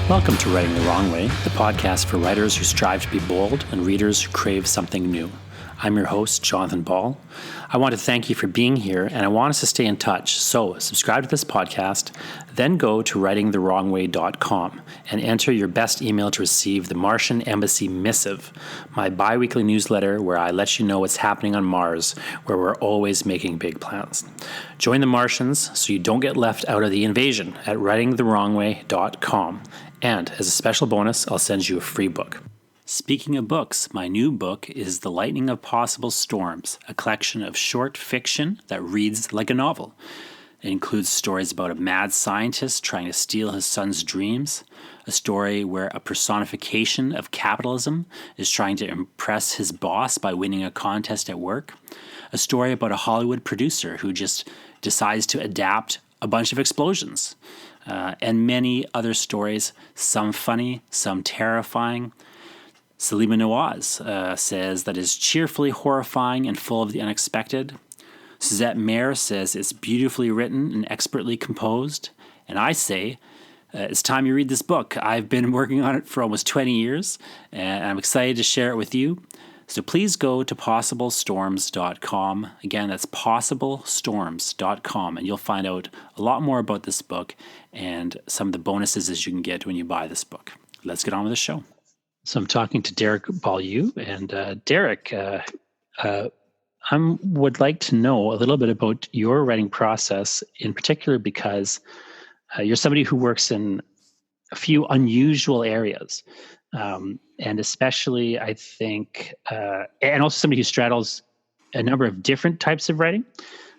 Welcome to Writing the Wrong Way, the podcast for writers who strive to be bold and readers who crave something new. I'm your host, Jonathan Ball. I want to thank you for being here, and I want us to stay in touch. So subscribe to this podcast, then go to writingthewrongway.com and enter your best email to receive the Martian Embassy Missive, my bi-weekly newsletter where I let you know what's happening on Mars, where we're always making big plans. Join the Martians so you don't get left out of the invasion at writingthewrongway.com. And as a special bonus, I'll send you a free book. Speaking of books, my new book is The Lightning of Possible Storms, a collection of short fiction that reads like a novel. It includes stories about a mad scientist trying to steal his son's dreams, a story where a personification of capitalism is trying to impress his boss by winning a contest at work, a story about a Hollywood producer who just decides to adapt a bunch of explosions, and many other stories, some funny, some terrifying. Salima Nawaz says that is cheerfully horrifying and full of the unexpected. Suzette Mayer says it's beautifully written and expertly composed. And I say, it's time you read this book. I've been working on it for almost 20 years, and I'm excited to share it with you. So please go to possiblestorms.com. Again, that's possiblestorms.com, and you'll find out a lot more about this book and some of the bonuses that you can get when you buy this book. Let's get on with the show. So I'm talking to Derek Beaulieu, and Derek, I would like to know a little bit about your writing process, in particular because you're somebody who works in a few unusual areas, and especially, I think, and also somebody who straddles a number of different types of writing.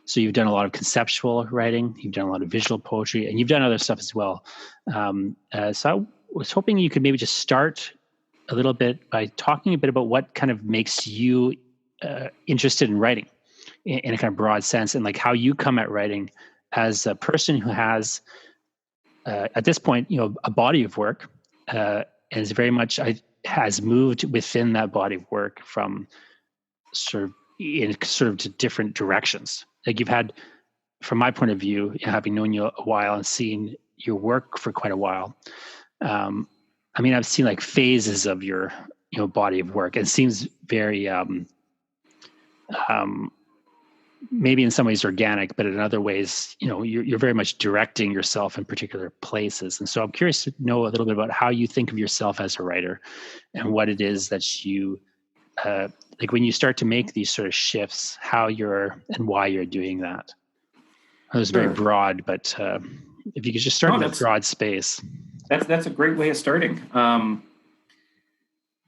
So you've done a lot of conceptual writing, you've done a lot of visual poetry, and you've done other stuff as well. So I was hoping you could maybe just start a little bit by talking a bit about what kind of makes you interested in writing in a kind of broad sense, and like how you come at writing as a person who has, at this point, a body of work, and is very much has moved within that body of work from sort of to different directions. Like you've had, from my point of view, having known you a while and seen your work for quite a while. I've seen like phases of your, body of work. It seems very, maybe in some ways organic, but in other ways, you're very much directing yourself in particular places. And so I'm curious to know a little bit about how you think of yourself as a writer and what it is that you, like when you start to make these sort of shifts, how you're and why you're doing that. It was very broad, but if you could just start in a broad space. That's a great way of starting.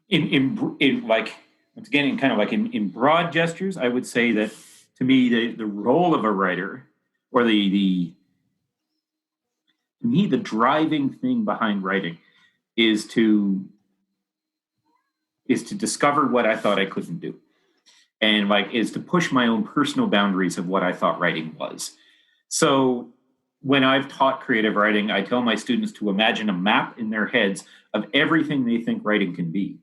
In like, once again, in broad gestures, I would say that to me the role of a writer, or the driving thing behind writing, is to discover what I thought I couldn't do, and is to push my own personal boundaries of what I thought writing was. So when I've taught creative writing, I tell my students to imagine a map in their heads of everything they think writing can be,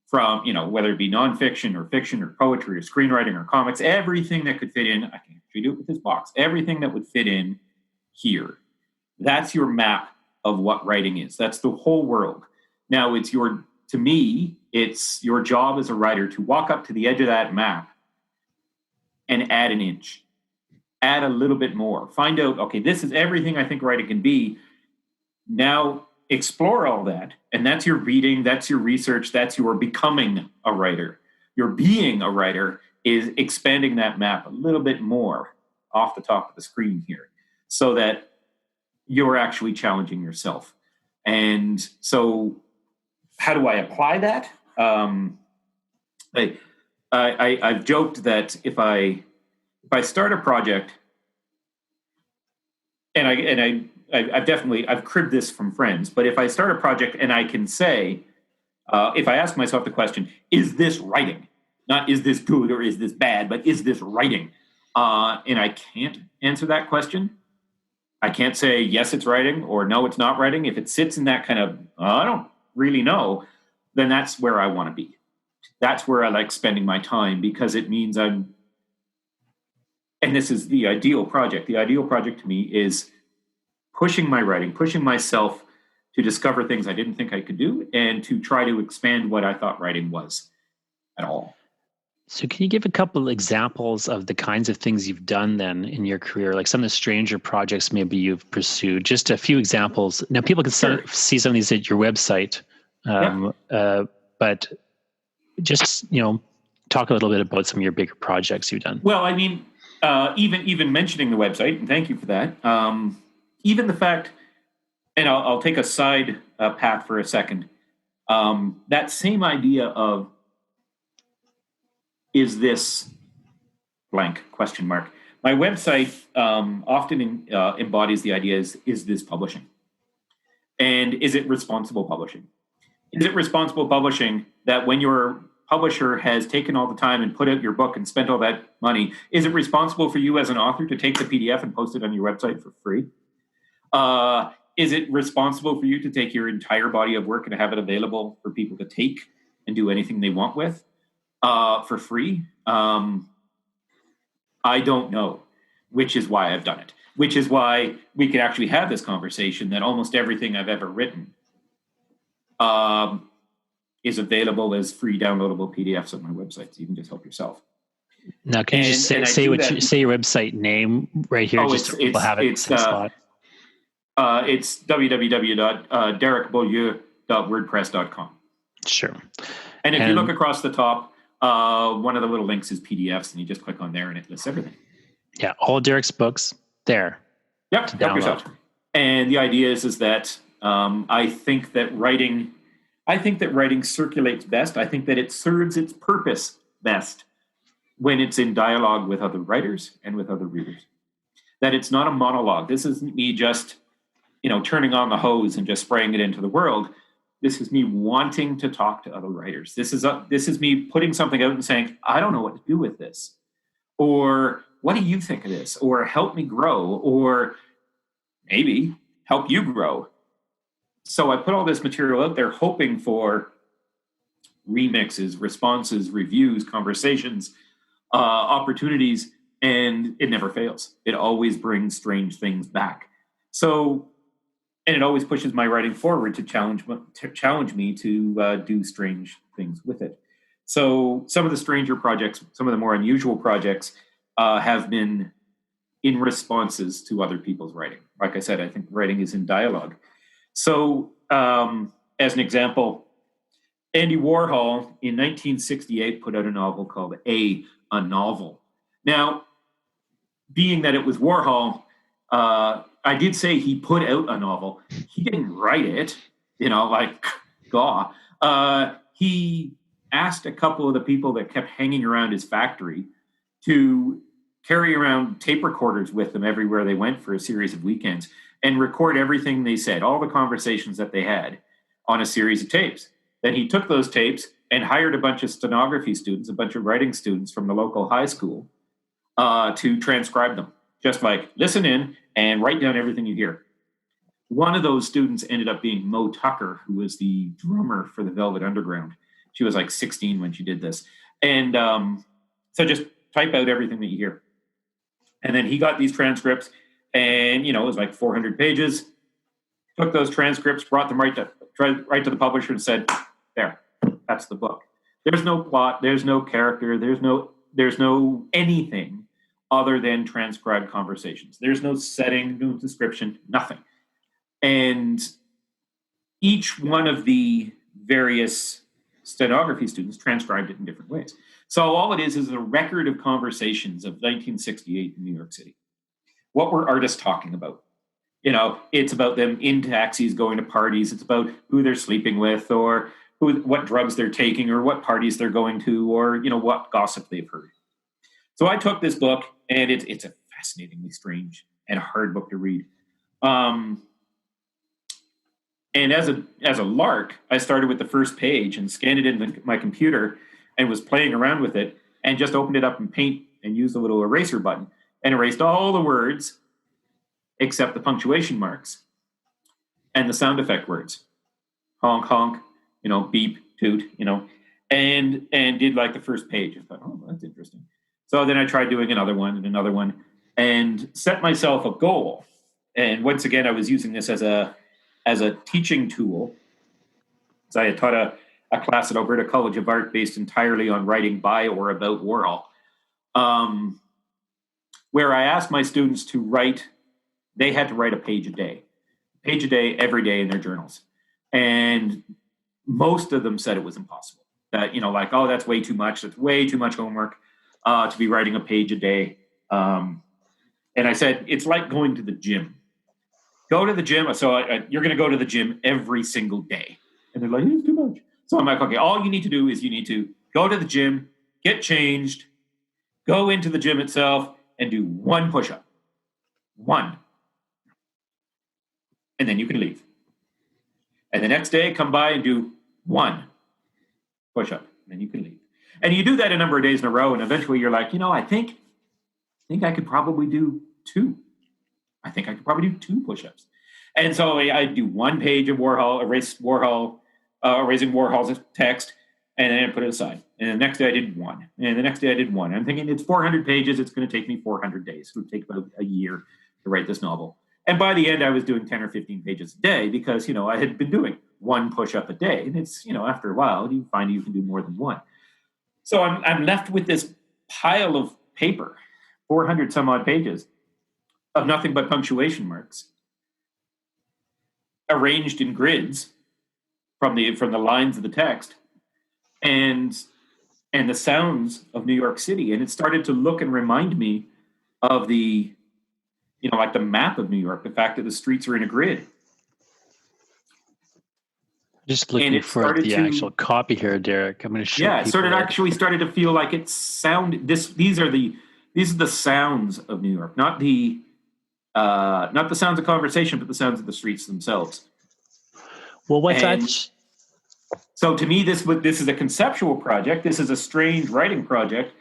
from, whether it be nonfiction or fiction or poetry or screenwriting or comics, everything that could fit in. I can actually do it with this box. Everything that would fit in here. That's your map of what writing is. That's the whole world. Now to me, it's your job as a writer to walk up to the edge of that map and add an inch. Add a little bit more. Find out, okay, this is everything I think writing can be. Now explore all that. And that's your reading, that's your research, that's your becoming a writer. Your being a writer is expanding that map a little bit more off the top of the screen here, so that you're actually challenging yourself. And so how do I apply that? I've joked that if I start a project, and I've cribbed this from friends, but if I start a project and I can say, if I ask myself the question, is this writing? Not is this good or is this bad, but is this writing? And I can't answer that question. I can't say, yes, it's writing, or no, it's not writing. If it sits in that kind of, I don't really know, then that's where I want to be. That's where I like spending my time, because it means and this is the ideal project. The ideal project to me is pushing my writing, pushing myself to discover things I didn't think I could do, and to try to expand what I thought writing was at all. So can you give a couple examples of the kinds of things you've done then in your career, like some of the stranger projects maybe you've pursued? Just a few examples. Now, people can see some of these at your website, but just, talk a little bit about some of your bigger projects you've done. Well, I mean, even mentioning the website, and thank you for that, even the fact, and I'll take a side path for a second, that same idea of, is this blank question mark? My website often embodies the idea is this publishing? And is it responsible publishing? Is it responsible publishing that when your publisher has taken all the time and put out your book and spent all that money, is it responsible for you as an author to take the PDF and post it on your website for free? Is it responsible for you to take your entire body of work and have it available for people to take and do anything they want with? For free? I don't know, which is why I've done it, which is why we can actually have this conversation that almost everything I've ever written is available as free downloadable PDFs on my website, so you can just help yourself. Now, can you just say your website name right here, just so people have it in the same spot? It's www.derekbeaulieu.wordpress.com. Sure. And if you look across the top, one of the little links is PDFs, and you just click on there, and it lists everything. Yeah, all Derek's books there. Yep, help yourself. And the idea is that I think that writing circulates best. I think that it serves its purpose best when it's in dialogue with other writers and with other readers. That it's not a monologue. This isn't me just, turning on the hose and just spraying it into the world. This is me wanting to talk to other writers. This is me putting something out and saying, I don't know what to do with this. Or what do you think of this? Or help me grow. Or maybe help you grow. So I put all this material out there hoping for remixes, responses, reviews, conversations, opportunities, and it never fails. It always brings strange things back. So, and it always pushes my writing forward to challenge me to do strange things with it. So some of the stranger projects, some of the more unusual projects have been in responses to other people's writing. Like I said, I think writing is in dialogue. So as an example, Andy Warhol in 1968 put out a novel called A Novel. Now, being that it was Warhol, I did say he put out a novel. He didn't write it, he asked a couple of the people that kept hanging around his factory to carry around tape recorders with them everywhere they went for a series of weekends and record everything they said, all the conversations that they had on a series of tapes. Then he took those tapes and hired a bunch of stenography students, a bunch of writing students from the local high school to transcribe them. Just listen in and write down everything you hear. One of those students ended up being Mo Tucker, who was the drummer for the Velvet Underground. She was 16 when she did this. And so just type out everything that you hear. And then he got these transcripts, and, it was 400 pages. Took those transcripts, brought them right to the publisher and said, there, that's the book. There's no plot, there's no character, there's no anything other than transcribed conversations. There's no setting, no description, nothing. And each one of the various stenography students transcribed it in different ways. So all it is a record of conversations of 1968 in New York City. What were artists talking about? It's about them in taxis going to parties. It's about who they're sleeping with, or what drugs they're taking, or what parties they're going to, or what gossip they've heard. So I took this book, and it's a fascinatingly strange and hard book to read. And as a lark, I started with the first page and scanned it in my computer and was playing around with it and just opened it up in Paint and used a little eraser button and erased all the words except the punctuation marks and the sound effect words. Honk, honk, beep, toot, and did the first page. I thought, oh, that's interesting. So then I tried doing another one and set myself a goal. And once again, I was using this as a as a teaching tool. So I had taught a class at Alberta College of Art based entirely on writing by or about Warhol, where I asked my students to write. They had to write a page a day, every day in their journals. And most of them said it was impossible. That, like, oh, that's way too much. That's way too much homework to be writing a page a day. And I said, it's like going to the gym. Go to the gym. So you're going to go to the gym every single day. And they're like, it's too much. So I'm like, okay, all you need to do is you need to go to the gym, get changed, go into the gym itself, and do one push-up. One. And then you can leave. And the next day, come by and do one push-up. And then you can leave. And you do that a number of days in a row, and eventually you're like, I think I could probably do two. I think I could probably do two push-ups. And so I do one page of Warhol, erasing Warhol's text, and then I put it aside. And the next day I did one. And the next day I did one. I'm thinking it's 400 pages. It's going to take me 400 days. It would take about a year to write this novel. And by the end, I was doing 10 or 15 pages a day because, I had been doing one push-up a day. And it's, after a while, you find you can do more than one. So I'm left with this pile of paper, 400 some odd pages of nothing but punctuation marks, arranged in grids from the lines of the text, and the sounds of New York City. And it started to look and remind me of the, like the map of New York, the fact that the streets are in a grid. Just looking for the actual copy here, Derek. I'm going to show. Yeah, it actually started to feel like it sounded. These are the sounds of New York, not the sounds of conversation, but the sounds of the streets themselves. Well, what's that? So to me, this is a conceptual project. This is a strange writing project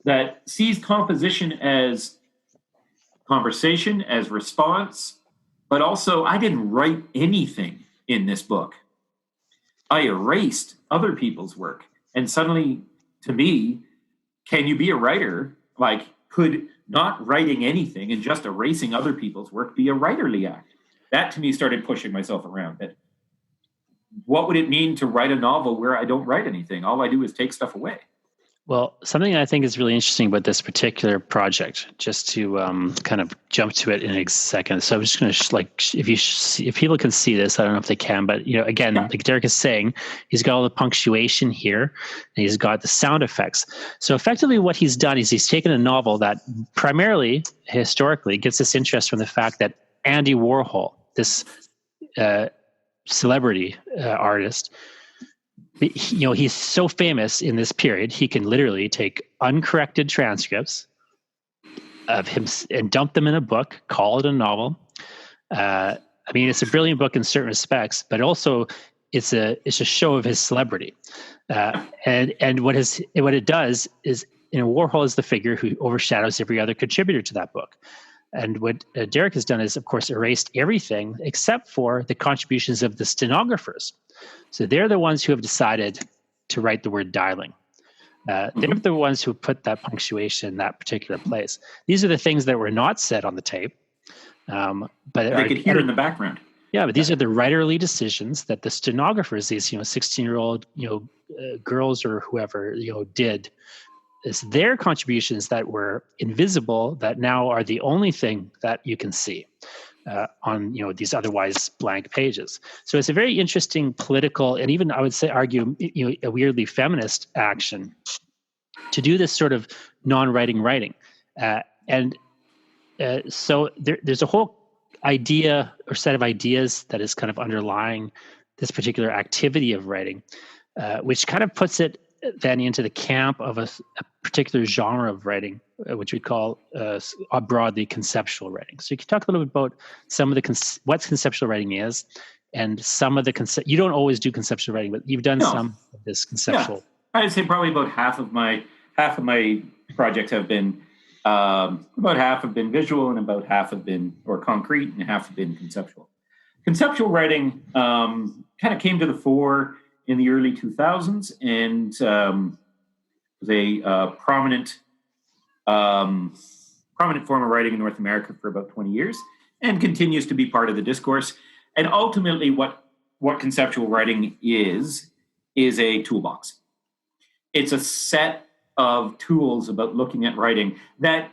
that sees composition as conversation, as response, but also I didn't write anything in this book. I erased other people's work. And suddenly, to me, can you be a writer? Like, could not writing anything and just erasing other people's work be a writerly act? That, to me, started pushing myself around. That what would it mean to write a novel where I don't write anything? All I do is take stuff away. Well, something I think is really interesting about this particular project, just to kind of jump to it in a second. So I'm just going to if people can see this, I don't know if they can, but again, like Derek is saying, he's got all the punctuation here, and he's got the sound effects. So effectively, what he's done is he's taken a novel that primarily, historically, gets this interest from the fact that Andy Warhol, this celebrity artist. He's so famous in this period, he can literally take uncorrected transcripts of him and dump them in a book, call it a novel. It's a brilliant book in certain respects, but also it's a show of his celebrity. And what it does is, Warhol is the figure who overshadows every other contributor to that book. And what Derek has done is, of course, erased everything except for the contributions of the stenographers. So they're the ones who have decided to write the word dialing. They're the ones who put that punctuation in that particular place. These are the things that were not said on the tape. But they could hear in the background. Yeah, but these are the writerly decisions that the stenographers, these 16-year-old girls or whoever did. It's their contributions that were invisible that now are the only thing that you can see on these otherwise blank pages. So it's a very interesting political, and even I would say argue a weirdly feminist action to do this sort of non-writing writing. So there's a whole idea or set of ideas that is kind of underlying this particular activity of writing, which kind of puts it then into the camp of a particular genre of writing, which we call broadly conceptual writing. So you can talk a little bit about some of the what conceptual writing is, and some of the you don't always do conceptual writing, but you've done some of this conceptual. Yeah. I'd say probably about half of my projects have been about half have been visual, and about half have been concrete, and half have been conceptual. Conceptual writing kind of came to the fore in the early 2000s, and was a prominent form of writing in North America for about 20 years, and continues to be part of the discourse. And ultimately, what conceptual writing is a toolbox. It's a set of tools about looking at writing that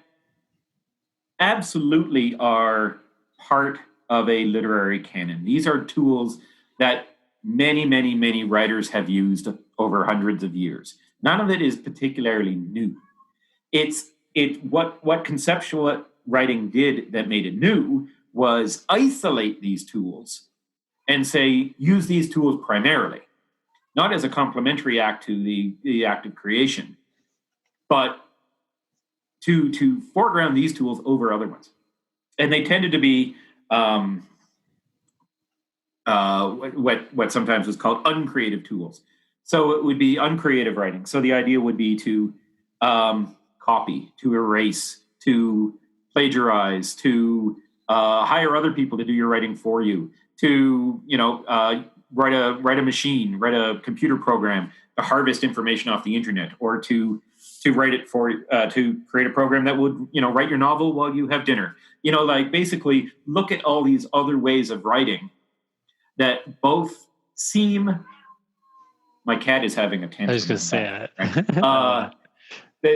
absolutely are part of a literary canon. These are tools that many, many, many writers have used over hundreds of years. None of it is particularly new. What conceptual writing did that made it new was isolate these tools and say, use these tools primarily, not as a complementary act to the act of creation, but to foreground these tools over other ones. And they tended to be what sometimes was called uncreative tools. So it would be uncreative writing. So the idea would be to copy, to erase, to plagiarize, to hire other people to do your writing for you, to write a machine, write a computer program to harvest information off the internet, or to write it for to create a program that would write your novel while you have dinner. Basically look at all these other ways of writing that both seem. My cat is having a tantrum. I was going to say that. Right?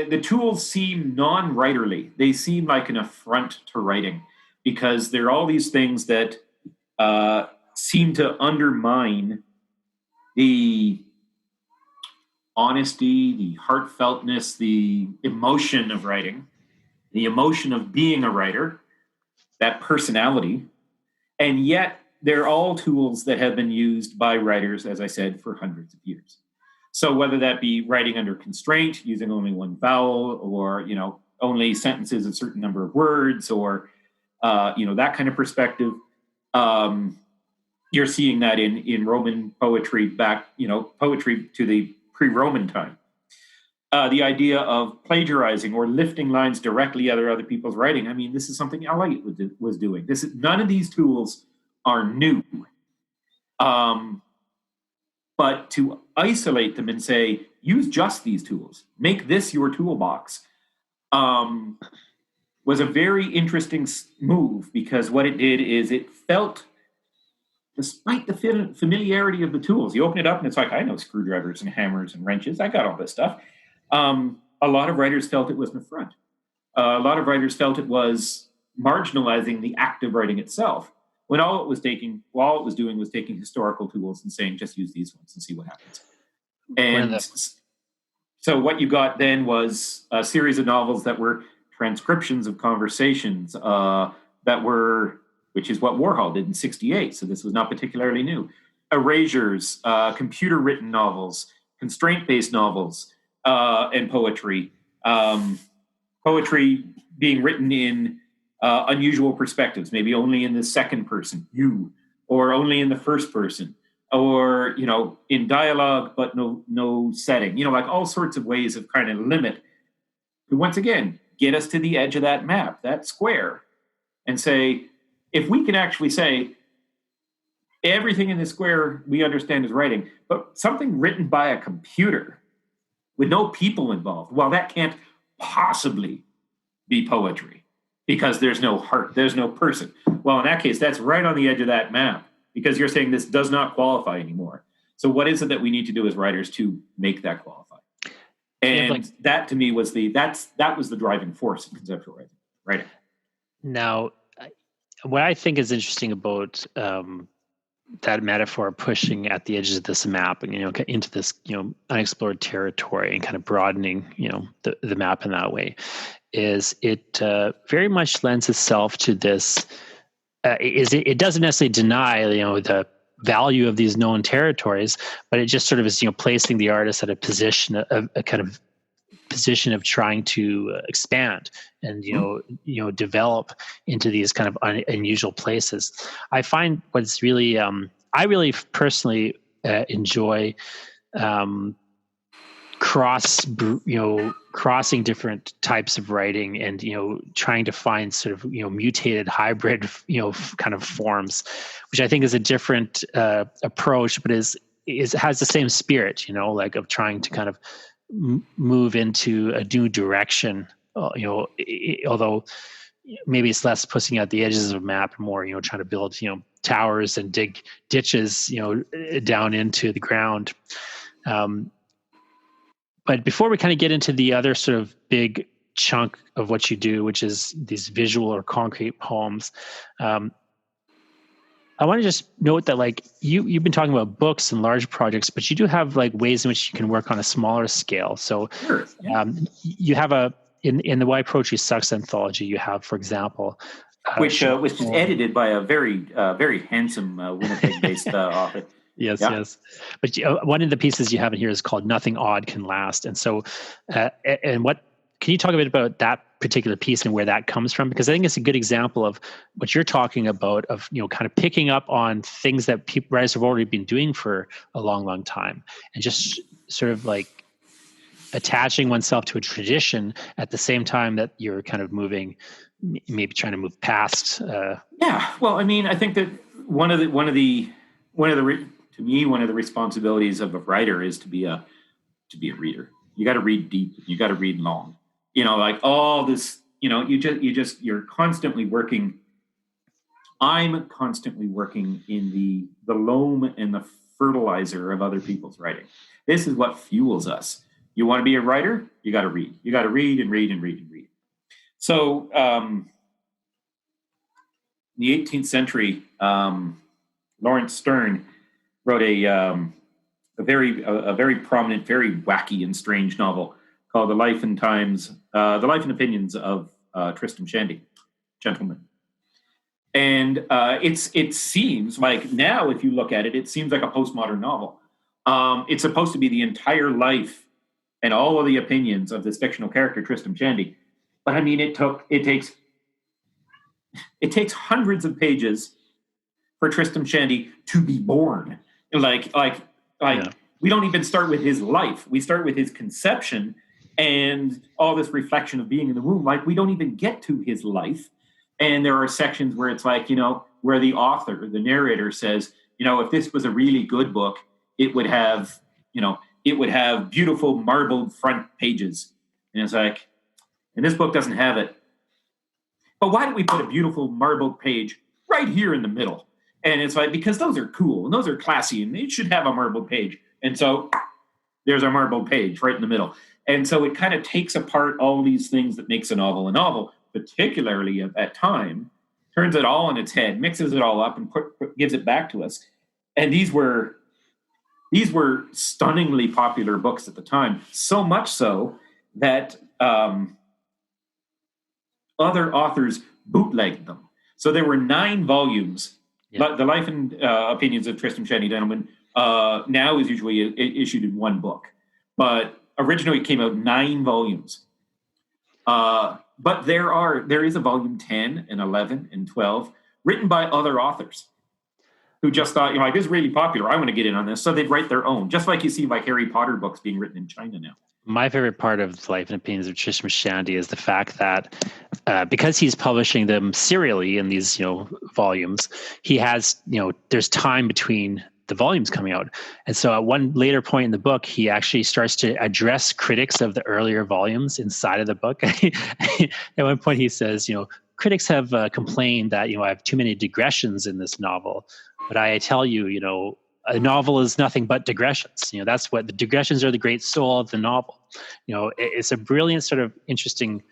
The tools seem non-writerly. They seem like an affront to writing because there are all these things that seem to undermine the honesty, the heartfeltness, the emotion of writing, the emotion of being a writer, that personality. And yet they're all tools that have been used by writers, as I said, for hundreds of years. So whether that be writing under constraint, using only one vowel, or only sentences a certain number of words, or that kind of perspective, you're seeing that in Roman poetry back, poetry to the pre-Roman time. The idea of plagiarizing or lifting lines directly out of other people's writing. I mean, this is something Eliot was doing. None of these tools are new. But to isolate them and say, use just these tools, make this your toolbox, was a very interesting move, because what it did is it felt, despite the familiarity of the tools, you open it up and it's like, I know screwdrivers and hammers and wrenches. I got all this stuff. A lot of writers felt it was an affront. A lot of writers felt it was marginalizing the act of writing itself, when all it was doing was taking historical tools and saying, just use these ones and see what happens. And so what you got then was a series of novels that were transcriptions of conversations which is what Warhol did in 1968. So this was not particularly new. Erasures, computer-written novels, constraint-based novels, and poetry. Poetry being written in unusual perspectives, maybe only in the second person, you, or only in the first person, or in dialogue but no setting. Like all sorts of ways of kind of limit. But once again, get us to the edge of that map, that square, and say, if we can actually say everything in the square we understand is writing, but something written by a computer with no people involved, well, that can't possibly be poetry, because there's no heart, there's no person. Well, in that case, that's right on the edge of that map, because you're saying this does not qualify anymore. So what is it that we need to do as writers to make that qualify? And that to me was that was the driving force in conceptual writing. Now, what I think is interesting about that metaphor, pushing at the edges of this map and into this unexplored territory and kind of broadening the map in that way, is it very much lends itself to this. It doesn't necessarily deny the value of these known territories, but it just sort of is placing the artist at a position, a kind of position of trying to expand and develop into these kind of unusual places. I find what's really I really personally enjoy crossing different types of writing and trying to find sort of mutated hybrid kind of forms, which I think is a different approach, but has the same spirit, like of trying to kind of move into a new direction. Although maybe it's less pushing out the edges of a map and more, trying to build, towers and dig ditches, down into the ground. But before we kind of get into the other sort of big chunk of what you do, which is these visual or concrete poems, I want to just note that like you've been talking about books and large projects, but you do have like ways in which you can work on a smaller scale. So Sure. Yeah. You have in the Why Poetry Sucks anthology, you have, for example, which was edited by a very handsome Winnipeg-based author. Yes, yeah. Yes. But one of the pieces you have in here is called "Nothing Odd Can Last," and so, and what can you talk a bit about that particular piece and where that comes from? Because I think it's a good example of what you're talking about, of kind of picking up on things that writers have already been doing for a long, long time, and just sort of like attaching oneself to a tradition at the same time that you're kind of moving, maybe trying to move past. Yeah, well, I mean, I think that one of the to me, one of the responsibilities of a writer is to be a reader. You got to read deep. You got to read long. Like all this. You're constantly working. I'm constantly working in the loam and the fertilizer of other people's writing. This is what fuels us. You want to be a writer? You got to read. You got to read and read and read and read. So, in the 18th century, Lawrence Sterne wrote a very prominent, very wacky and strange novel called "The Life and Opinions of Tristram Shandy, Gentleman." And it seems like now, if you look at it, it seems like a postmodern novel. It's supposed to be the entire life and all of the opinions of this fictional character, Tristram Shandy. But I mean, it takes hundreds of pages for Tristram Shandy to be born. Like yeah. We don't even start with his life. We start with his conception and all this reflection of being in the womb. Like, we don't even get to his life. And there are sections where it's like, where the author, the narrator says, if this was a really good book, it would have beautiful marbled front pages. And it's like, and this book doesn't have it. But why don't we put a beautiful marbled page right here in the middle? And it's like, because those are cool and those are classy and it should have a marbled page. And so there's our marbled page right in the middle. And so it kind of takes apart all these things that makes a novel, particularly at that time, turns it all on its head, mixes it all up and gives it back to us. And these were stunningly popular books at the time, so much so that other authors bootlegged them. So there were 9 volumes. Yeah. The Life and Opinions of Tristram Shandy, Gentleman, now is usually issued in one book. But originally it came out 9 volumes. But there is a volume 10 and 11 and 12 written by other authors who just thought, this is really popular. I want to get in on this. So they'd write their own, just like you see like Harry Potter books being written in China now. My favorite part of Life and Opinions of Tristram Shandy is the fact that because he's publishing them serially in these, volumes, he has, there's time between the volumes coming out. And so at one later point in the book, he actually starts to address critics of the earlier volumes inside of the book. At one point he says, critics have complained that, I have too many digressions in this novel. But I tell you, a novel is nothing but digressions. That's what the digressions are, the great soul of the novel. It's a brilliant, sort of interesting,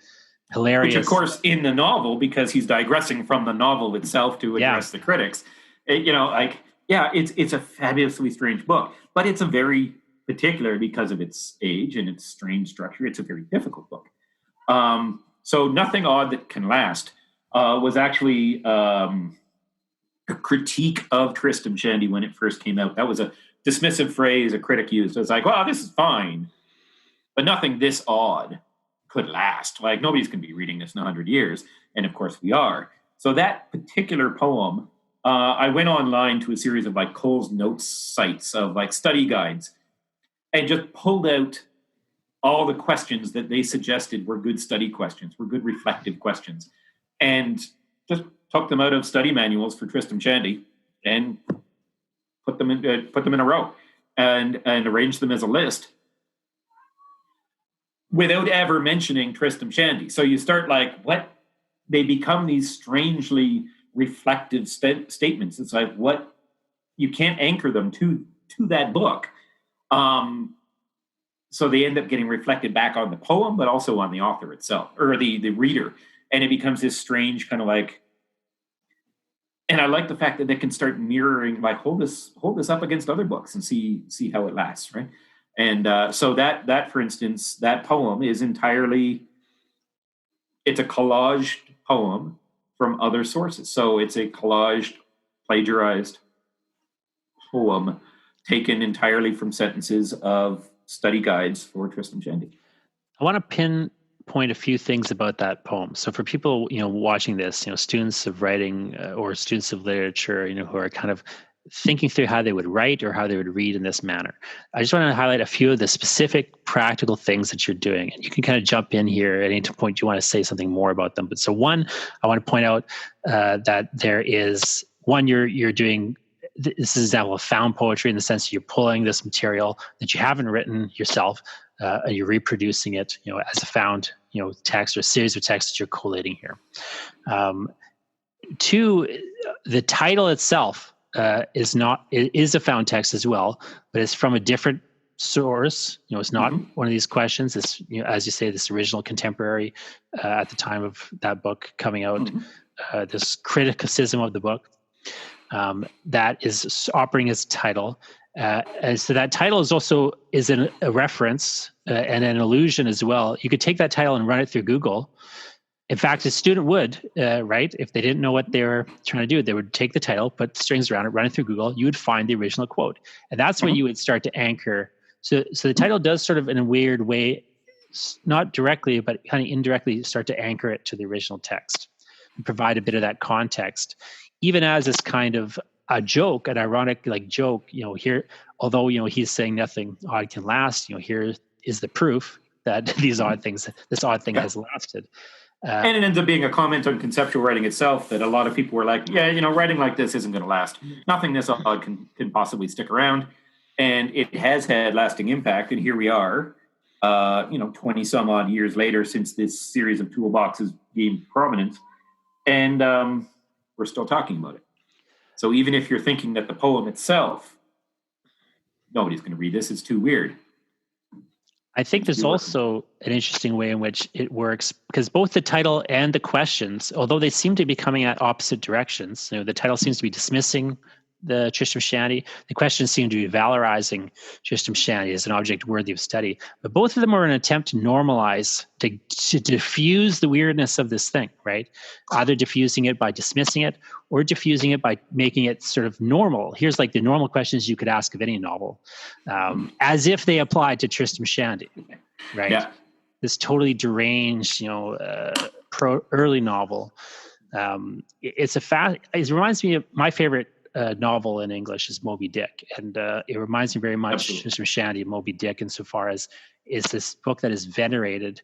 hilarious. Which, of course, in the novel, because he's digressing from the novel itself to address the critics. It's a fabulously strange book, but it's a very particular, because of its age and its strange structure. It's a very difficult book. So Nothing Odd That Can Last was actually a critique of Tristram Shandy when it first came out. That was a dismissive phrase a critic used. It was like, well, this is fine, but nothing this odd could last. Like, nobody's going to be reading this in 100 years. And of course we are. So that particular poem, I went online to a series of like Cole's Notes sites of like study guides and just pulled out all the questions that they suggested were good study questions, were good reflective questions, and just took them out of study manuals for Tristram Shandy and put them in a row and arranged them as a list without ever mentioning Tristram Shandy. So you start like, what they become these strangely reflective statements. It's like what you can't anchor them to that book. So they end up getting reflected back on the poem, but also on the author itself or the reader. And it becomes this strange kind of like, and I like the fact that they can start mirroring, like hold this up against other books and see how it lasts, right? And so that for instance, that poem is entirely, it's a collaged poem from other sources. So it's a collaged, plagiarized poem taken entirely from sentences of study guides for Tristram Shandy. I want to pinpoint a few things about that poem. So for people, watching this, students of writing or students of literature, who are kind of thinking through how they would write or how they would read in this manner, I just want to highlight a few of the specific practical things that you're doing. And you can kind of jump in here at any point you want to say something more about them. But so one, I want to point out that there is one, you're doing, this is an example of found poetry in the sense that you're pulling this material that you haven't written yourself, and you're reproducing it, as a found, text or series of texts that you're collating here. Two, the title itself is a found text as well, but it's from a different source. It's not one of these questions. It's, as you say, this original contemporary at the time of that book coming out, this criticism of the book. That is operating as a title. And so that title is also a reference and an allusion as well. You could take that title and run it through Google. In fact, a student would, right? If they didn't know what they were trying to do, they would take the title, put strings around it, run it through Google. You would find the original quote. And that's when you would start to anchor. So the title does sort of in a weird way, not directly, but kind of indirectly start to anchor it to the original text and provide a bit of that context. Even as this kind of a joke, an ironic joke, here, although, he's saying nothing odd can last, here is the proof that this odd thing has lasted. And it ends up being a comment on conceptual writing itself that a lot of people were like, writing like this isn't going to last. Nothing this odd can possibly stick around. And it has had lasting impact. And here we are, 20 some odd years later since this series of toolboxes gained prominence. And we're still talking about it. So even if you're thinking that the poem itself, nobody's going to read this, it's too weird. I think there's also an interesting way in which it works, because both the title and the questions, although they seem to be coming at opposite directions, the title seems to be dismissing the Tristram Shandy. The questions seem to be valorizing Tristram Shandy as an object worthy of study. But both of them are an attempt to normalize, to diffuse the weirdness of this thing, right? Either diffusing it by dismissing it or diffusing it by making it sort of normal. Here's like the normal questions you could ask of any novel, as if they applied to Tristram Shandy, right? Yeah. This totally deranged, early novel. It reminds me of my favorite novel in English is Moby Dick, and it reminds me very much of Tristram Shandy and Moby Dick insofar as is this book that is venerated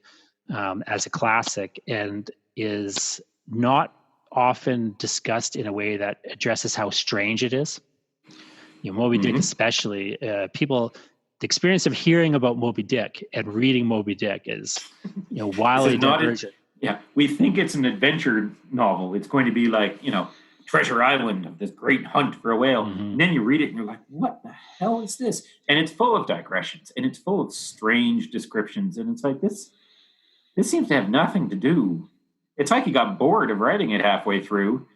as a classic and is not often discussed in a way that addresses how strange it is. Moby Dick especially, the experience of hearing about Moby Dick and reading Moby Dick is wildly divergent. We think it's an adventure novel. It's going to be like, Treasure Island of this great hunt for a whale. And then you read it and you're like, what the hell is this? And it's full of digressions and it's full of strange descriptions. And it's like, this seems to have nothing to do. It's like you got bored of writing it halfway through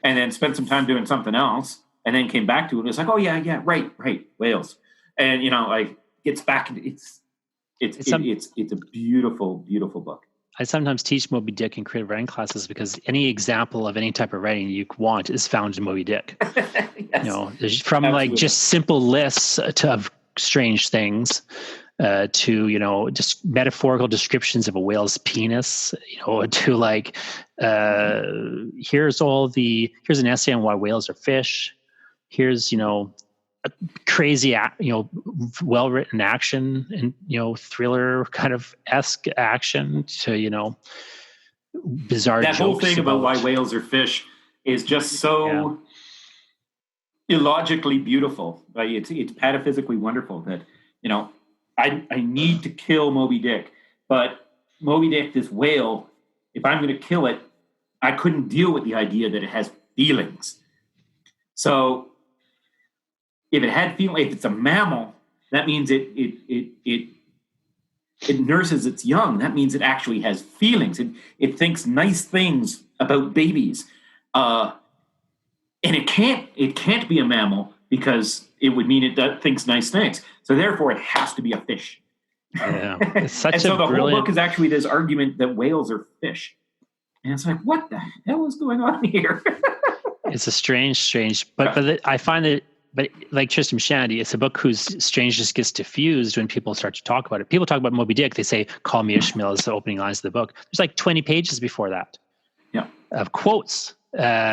and then spent some time doing something else and then came back to it. And it's like, oh yeah, right, whales. And, gets back into it's a beautiful, beautiful book. I sometimes teach Moby Dick in creative writing classes because any example of any type of writing you want is found in Moby Dick. Yes. From absolutely. Just simple lists of strange things to just metaphorical descriptions of a whale's penis, to here's an essay on why whales are fish. Here's a crazy, well-written action and, thriller kind of esque action to, bizarre that jokes. That whole thing about why whales are fish is just so illogically beautiful. Right? It's pataphysically wonderful that, I need to kill Moby Dick, but Moby Dick, this whale, if I'm going to kill it, I couldn't deal with the idea that it has feelings. So if it had feelings, if it's a mammal, that means it nurses its young. That means it actually has feelings. It thinks nice things about babies. And it can't be a mammal because it would mean it thinks nice things. So therefore it has to be a fish. Yeah. It's such and so the brilliant... whole book is actually this argument that whales are fish. And it's like, what the hell is going on here? It's a strange, but I find that, but like Tristram Shandy, it's a book whose strangeness gets diffused when people start to talk about it. People talk about Moby Dick, they say, "Call me Ishmael" is the opening lines of the book. There's like 20 pages before that, of quotes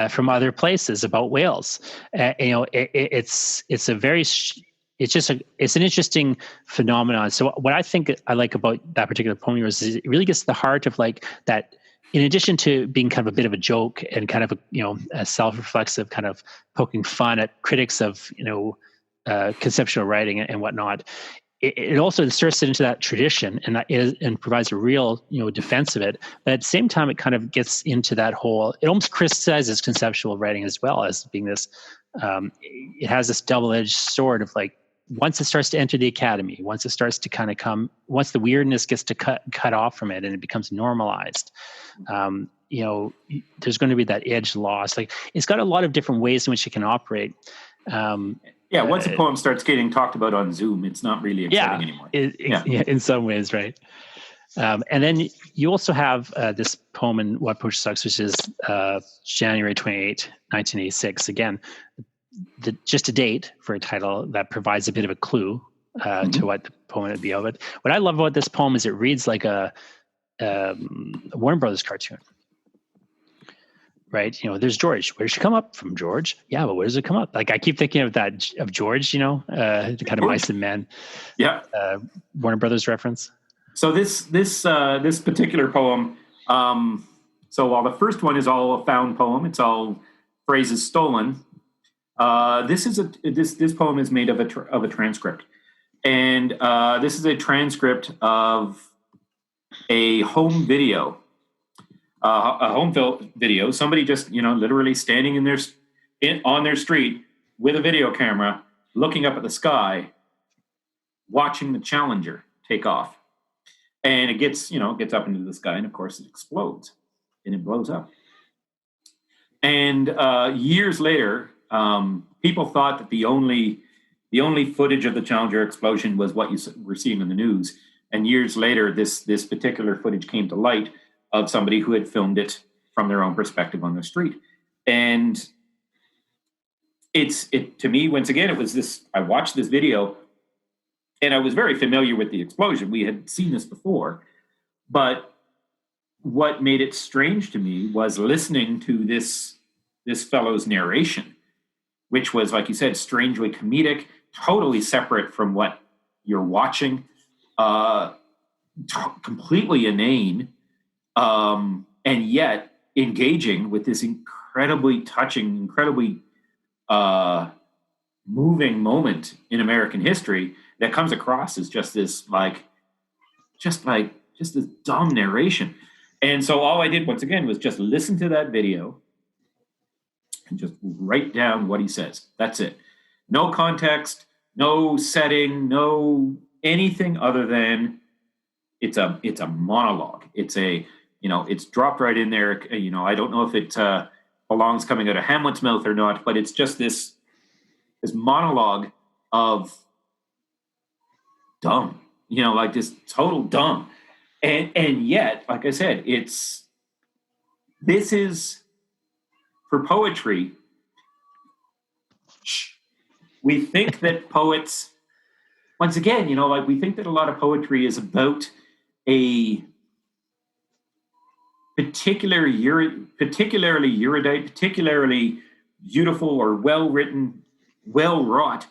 from other places about whales. It's an interesting phenomenon. So what I think I like about that particular poem of yours is it really gets to the heart of like that. In addition to being kind of a bit of a joke and kind of a self-reflexive kind of poking fun at critics of conceptual writing and whatnot, it also inserts it into that tradition and provides a real defense of it. But at the same time, it kind of gets into that whole. It almost criticizes conceptual writing as well as being this. It has this double-edged sword of like, once it starts to enter the academy, once it starts to kind of come, once the weirdness gets to cut off from it and it becomes normalized, there's going to be that edge lost. Like, it's got a lot of different ways in which it can operate. Once a poem starts getting talked about on Zoom, it's not really exciting anymore. In some ways, right. And then you also have this poem in What Poetry Sucks, which is January 28, 1986. Again, just a date for a title that provides a bit of a clue to what the poem would be of it. What I love about this poem is it reads like a Warner Brothers cartoon, right? There's George. Where does she come up from, George? Yeah, but where does it come up? Like, I keep thinking of George, the kind of Mice and Men. Yeah. Warner Brothers reference. So this particular poem. So while the first one is all a found poem, it's all phrases stolen. This poem is made of a transcript, and this is a transcript of a home video, video. Somebody just literally standing on their street with a video camera, looking up at the sky, watching the Challenger take off, and it gets up into the sky, and of course it explodes, and it blows up. And years later. People thought that the only footage of the Challenger explosion was what you were seeing in the news. And years later, this particular footage came to light of somebody who had filmed it from their own perspective on the street. And to me, once again, it was this. I watched this video, and I was very familiar with the explosion. We had seen this before, but what made it strange to me was listening to this fellow's narration, which was, like you said, strangely comedic, totally separate from what you're watching, completely inane, and yet engaging with this incredibly touching, incredibly moving moment in American history that comes across as just this dumb narration. And so all I did, once again, was just listen to that video and just write down what he says. That's it. No context, no setting, no anything other than it's a monologue. It's dropped right in there. I don't know if it belongs coming out of Hamlet's mouth or not, but it's just this monologue of dumb, like this total dumb. And yet, like I said, this is for poetry. We think that poets, once again, we think that a lot of poetry is about a particularly erudite, particularly beautiful or well-written, well-wrought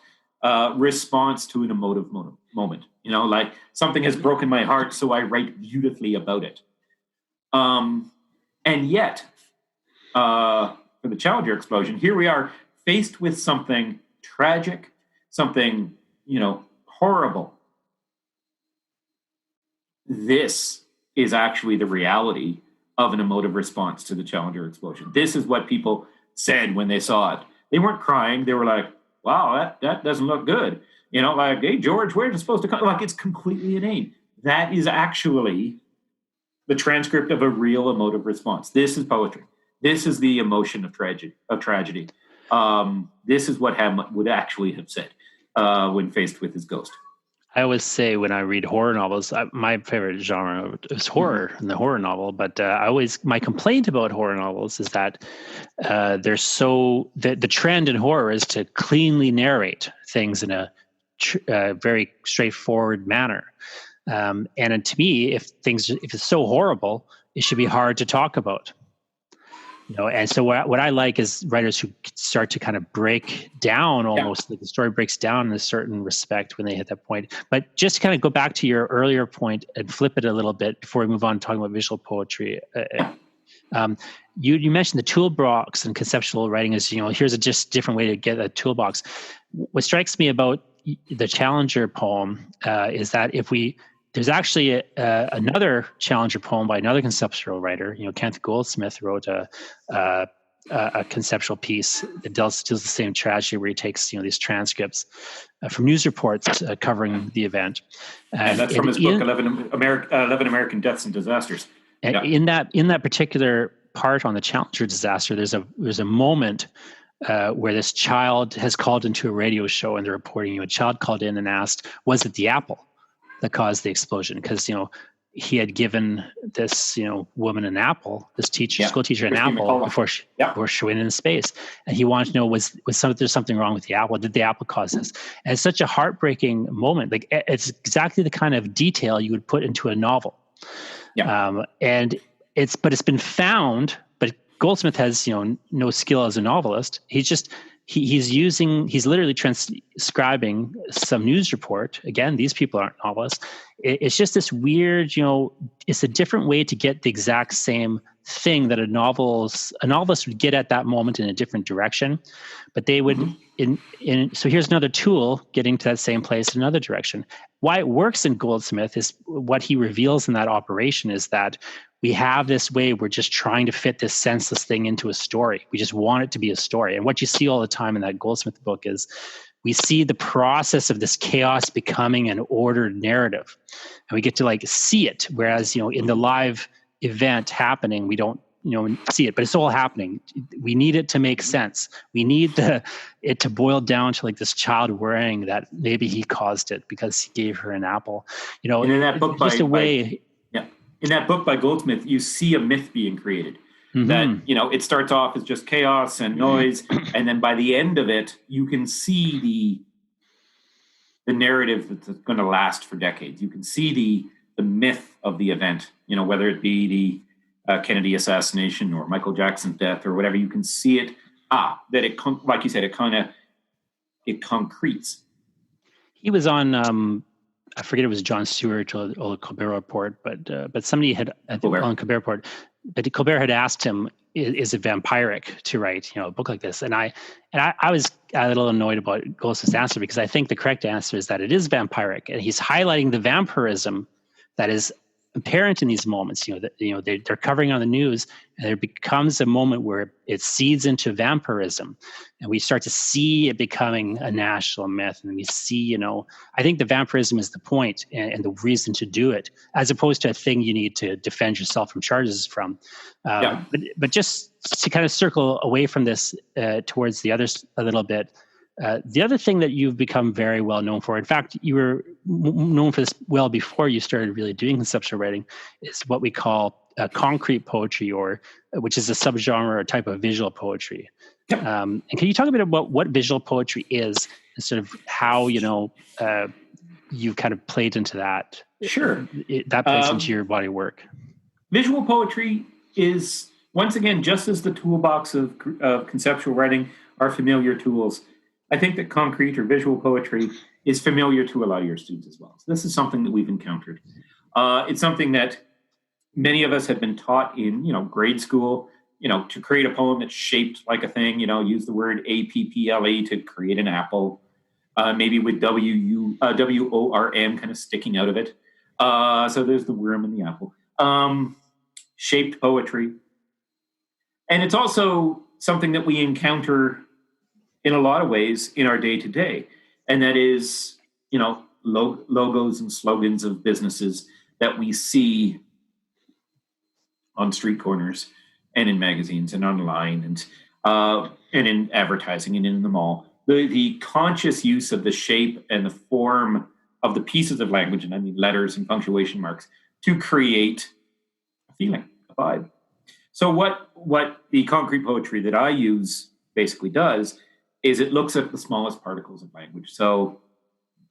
response to an emotive moment. Like something has broken my heart, so I write beautifully about it. And yet, for the Challenger explosion, here we are faced with something tragic, something, horrible. This is actually the reality of an emotive response to the Challenger explosion. This is what people said when they saw it. They weren't crying. They were like, wow, that doesn't look good. Like, hey, George, where's it supposed to come? Like, it's completely inane. That is actually the transcript of a real emotive response. This is poetry. This is the emotion of tragedy. This is what Hamlet would actually have said when faced with his ghost. I always say when I read horror novels, my favorite genre is horror and the horror novel. But my complaint about horror novels is that the trend in horror is to cleanly narrate things in a very straightforward manner. And to me, if it's so horrible, it should be hard to talk about. And so what I like is writers who start to kind of break down almost, like the story breaks down in a certain respect when they hit that point. But just to kind of go back to your earlier point and flip it a little bit before we move on to talking about visual poetry. You mentioned the toolbox and conceptual writing is, here's a just different way to get a toolbox. What strikes me about the Challenger poem is that there's actually another Challenger poem by another conceptual writer. Kenneth Goldsmith wrote a conceptual piece that deals the same tragedy, where he takes these transcripts from news reports covering the event. And that's from his book, 11 American Deaths and Disasters. And in that particular part on the Challenger disaster, there's a moment where this child has called into a radio show, and they're reporting a child called in and asked, was it the apple that caused the explosion? Because he had given this woman an apple, this school teacher an apple before she went into space, and he wanted to know was there's something wrong with the apple? Did the apple cause this? And it's such a heartbreaking moment. Like, it's exactly the kind of detail you would put into a novel. And it's been found. But Goldsmith has no skill as a novelist. He's literally transcribing some news report. Again, these people aren't novelists. It's just this weird, it's a different way to get the exact same thing that a novelist would get at that moment in a different direction. But they would, so here's another tool getting to that same place in another direction. Why it works in Goldsmith is what he reveals in that operation is that we have this way, we're just trying to fit this senseless thing into a story. We just want it to be a story. And what you see all the time in that Goldsmith book is we see the process of this chaos becoming an ordered narrative. And we get to see it. Whereas, in the live event happening, we don't, see it, but it's all happening. We need it to make sense. We need it to boil down to this child worrying that maybe he caused it because he gave her an apple. And in that book in that book by Goldsmith, you see a myth being created. That, it starts off as just chaos and noise. And then by the end of it, you can see the narrative that's going to last for decades. You can see the myth of the event, whether it be the Kennedy assassination or Michael Jackson's death or whatever. You can see it, that it, like you said, it concretes. He was on, I forget it was Jon Stewart or the Colbert Report, but somebody had, I think, on Colbert Report, but Colbert had asked him, "Is it vampiric to write a book like this?" And I was a little annoyed about Goldsmith's answer, because I think the correct answer is that it is vampiric, and he's highlighting the vampirism that is apparent in these moments. They're covering on the news, and there becomes a moment where it seeds into vampirism, and we start to see it becoming a national myth. And we see, I think the vampirism is the point and the reason to do it, as opposed to a thing you need to defend yourself from charges from. But just to kind of circle away from this towards the others a little bit. The other thing that you've become very well known for, in fact, you were known for this well before you started really doing conceptual writing, is what we call concrete poetry, which is a subgenre or type of visual poetry. And can you talk a bit about what visual poetry is and sort of how, you've kind of played into that? Sure. That plays into your body of work. Visual poetry is, once again, just as the toolbox of conceptual writing are familiar tools, I think that concrete or visual poetry is familiar to a lot of your students as well. So this is something that we've encountered. It's something that many of us had been taught in, grade school, to create a poem that's shaped like a thing, use the word APPLE to create an apple, maybe with WORM kind of sticking out of it. So there's the worm and the apple. shaped poetry. And it's also something that we encounter in a lot of ways in our day-to-day. And that is, logos and slogans of businesses that we see on street corners and in magazines and online and in advertising and in the mall. The conscious use of the shape and the form of the pieces of language, and I mean letters and punctuation marks, to create a feeling, a vibe. So what the concrete poetry that I use basically does is it looks at the smallest particles of language. So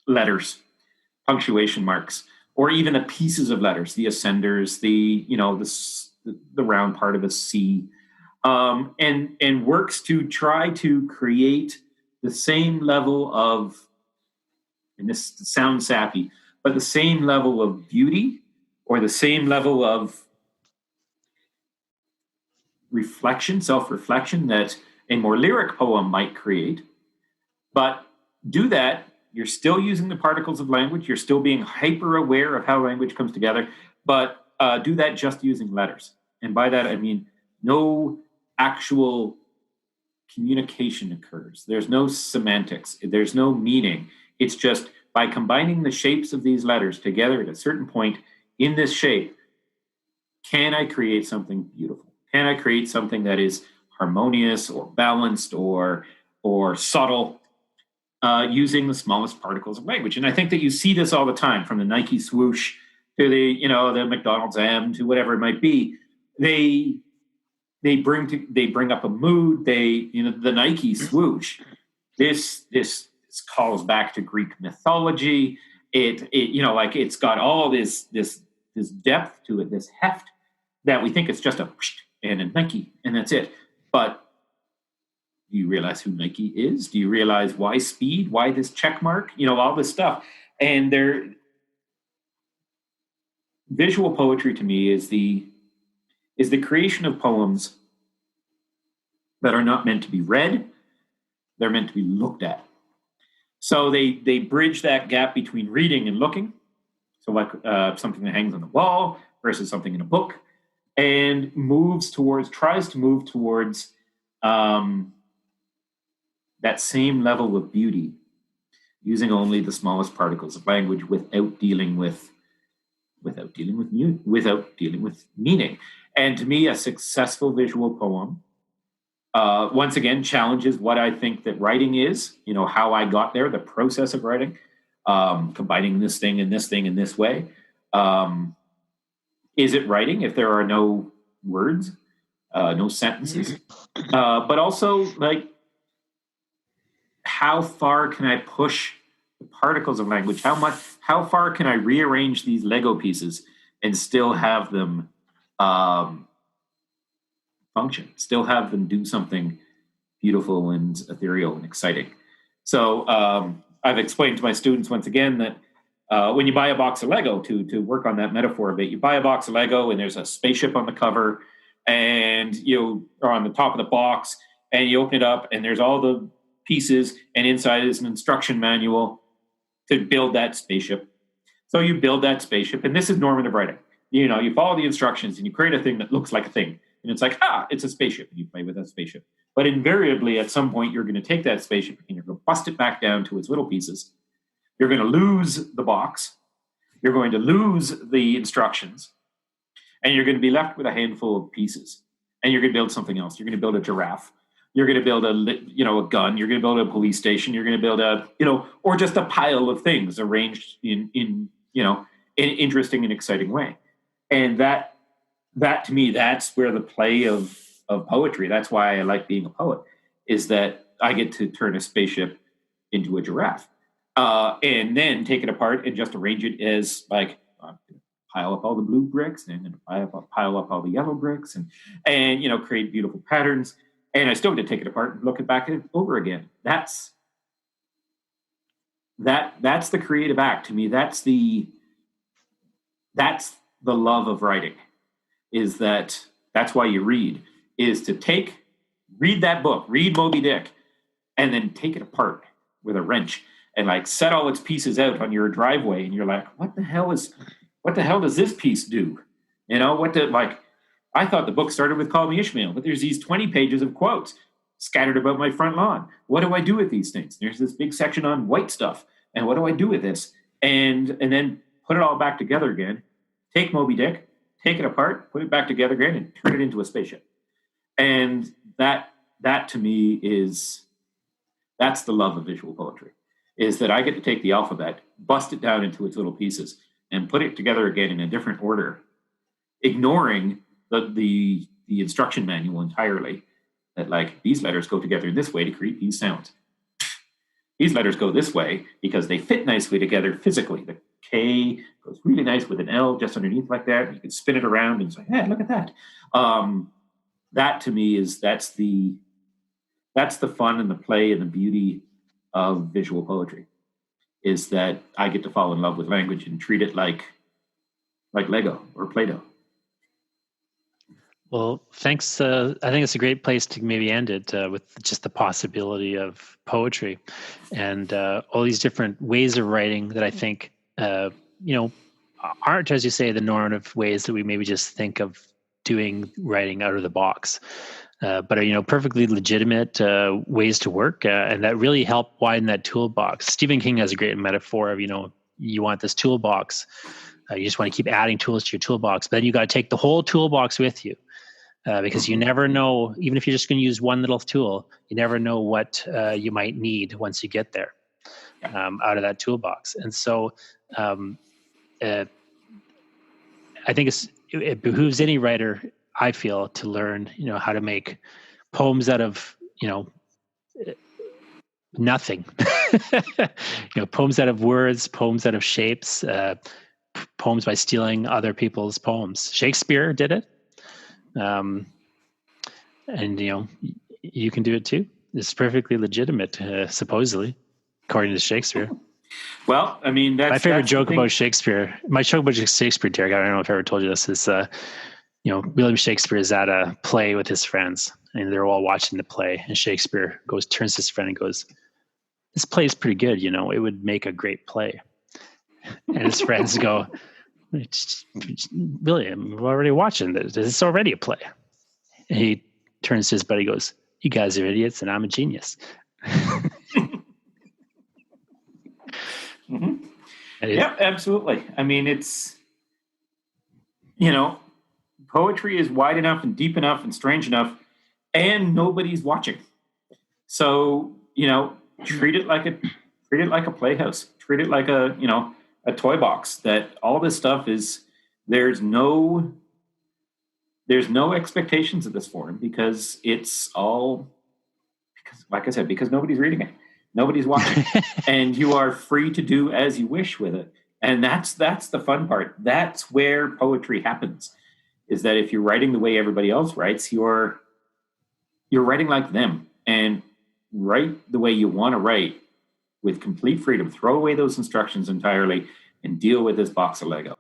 letters, punctuation marks, or even the pieces of letters, the ascenders, the round part of a C, and works to try to create the same level of, and this sounds sappy, but the same level of beauty or the same level of reflection, self-reflection that a more lyric poem might create. But do that, you're still using the particles of language, you're still being hyper aware of how language comes together, but do that just using letters. And by that, I mean no actual communication occurs. There's no semantics. There's no meaning. It's just by combining the shapes of these letters together at a certain point in this shape, can I create something beautiful? Can I create something that is harmonious or balanced or subtle using the smallest particles of language? And I think that you see this all the time, from the Nike swoosh to the McDonald's M to whatever it might be. They bring up a mood. The Nike swoosh. This calls back to Greek mythology. It's got all this depth to it, this heft that we think it's just a and a Nike and that's it. But do you realize who Nike is? Do you realize why speed? Why this check mark? All this stuff. And visual poetry to me is the creation of poems that are not meant to be read, they're meant to be looked at. So they bridge that gap between reading and looking. So like something that hangs on the wall versus something in a book, and tries to move towards that same level of beauty, using only the smallest particles of language without dealing with meaning. And to me, a successful visual poem, once again, challenges what I think that writing is, how I got there, the process of writing, combining this thing and this thing in this way. Is it writing if there are no words, no sentences? But also, like, how far can I push the particles of language? How far can I rearrange these Lego pieces and still have them function, still have them do something beautiful and ethereal and exciting? So I've explained to my students once again that when you buy a box of Lego, to work on that metaphor a bit, you buy a box of Lego and there's a spaceship on the cover, and you are on the top of the box, and you open it up and there's all the pieces, and inside is an instruction manual to build that spaceship. So you build that spaceship, and this is normative writing. You follow the instructions and you create a thing that looks like a thing. And it's like, it's a spaceship, and you play with that spaceship. But invariably, at some point, you're going to take that spaceship and you're going to bust it back down to its little pieces. You're going to lose the box. You're going to lose the instructions. And you're going to be left with a handful of pieces. And you're going to build something else. You're going to build a giraffe. You're going to build a gun. You're going to build a police station. You're going to build or just a pile of things arranged in an interesting and exciting way. And that to me, that's where the play of poetry, that's why I like being a poet, is that I get to turn a spaceship into a giraffe, and then take it apart and just arrange it as, like, I'm going to pile up all the blue bricks, and I'm going to pile up all the yellow bricks, and create beautiful patterns. And I still get to take it apart and look it back at it over again. That's the creative act. To me, that's the love of writing. That's why you read, is to read that book, read Moby Dick, and then take it apart with a wrench and, like, set all its pieces out on your driveway, and you're like, what the hell does this piece do? I thought the book started with Call Me Ishmael, but there's these 20 pages of quotes scattered about my front lawn. What do I do with these things? There's this big section on white stuff. And what do I do with this? And then put it all back together again. Take Moby Dick, take it apart, put it back together again, and turn it into a spaceship. And that to me that's the love of visual poetry, is that I get to take the alphabet, bust it down into its little pieces, and put it together again in a different order, ignoring the instruction manual entirely, that like these letters go together in this way to create these sounds. These letters go this way because they fit nicely together physically. The K goes really nice with an L just underneath like that. You can spin it around and say, hey, look at that. That to me that's the fun and the play and the beauty of visual poetry, is that I get to fall in love with language and treat it like Lego or Play-Doh. Well, thanks. I think it's a great place to maybe end it with just the possibility of poetry and all these different ways of writing that I think, aren't, as you say, the normative ways that we maybe just think of doing writing out of the box, but are, perfectly legitimate ways to work, and that really help widen that toolbox. Stephen King has a great metaphor of, you want this toolbox. You just want to keep adding tools to your toolbox, but then you got to take the whole toolbox with you. Because you never know, even if you're just going to use one little tool, you never know what you might need once you get there out of that toolbox. And so I think it behooves any writer, I feel, to learn, how to make poems out of, nothing. Poems out of words, poems out of shapes, poems by stealing other people's poems. Shakespeare did it. And you can do it too. It's perfectly legitimate, supposedly, according to Shakespeare. Well, I mean, that's my favorite joke about Shakespeare. My joke about Shakespeare, Derek, I don't know if I ever told you this, is William Shakespeare is at a play with his friends, and they're all watching the play, and Shakespeare turns to his friend and goes, "This play is pretty good, it would make a great play." And his friends go, "William, we're already watching this. It's already a play." And he turns to his buddy and goes, "You guys are idiots and I'm a genius." Mm-hmm. Yeah, absolutely. I mean, it's, poetry is wide enough and deep enough and strange enough, and nobody's watching. So, treat it like a playhouse. Treat it like a a toy box, that all this stuff is, there's no expectations of this form, because it's all, like I said, because nobody's reading it, nobody's watching, and you are free to do as you wish with it. And that's the fun part. That's where poetry happens, is that if you're writing the way everybody else writes, you're writing like them, and write the way you want to write with complete freedom. Throw away those instructions entirely and deal with this box of Lego.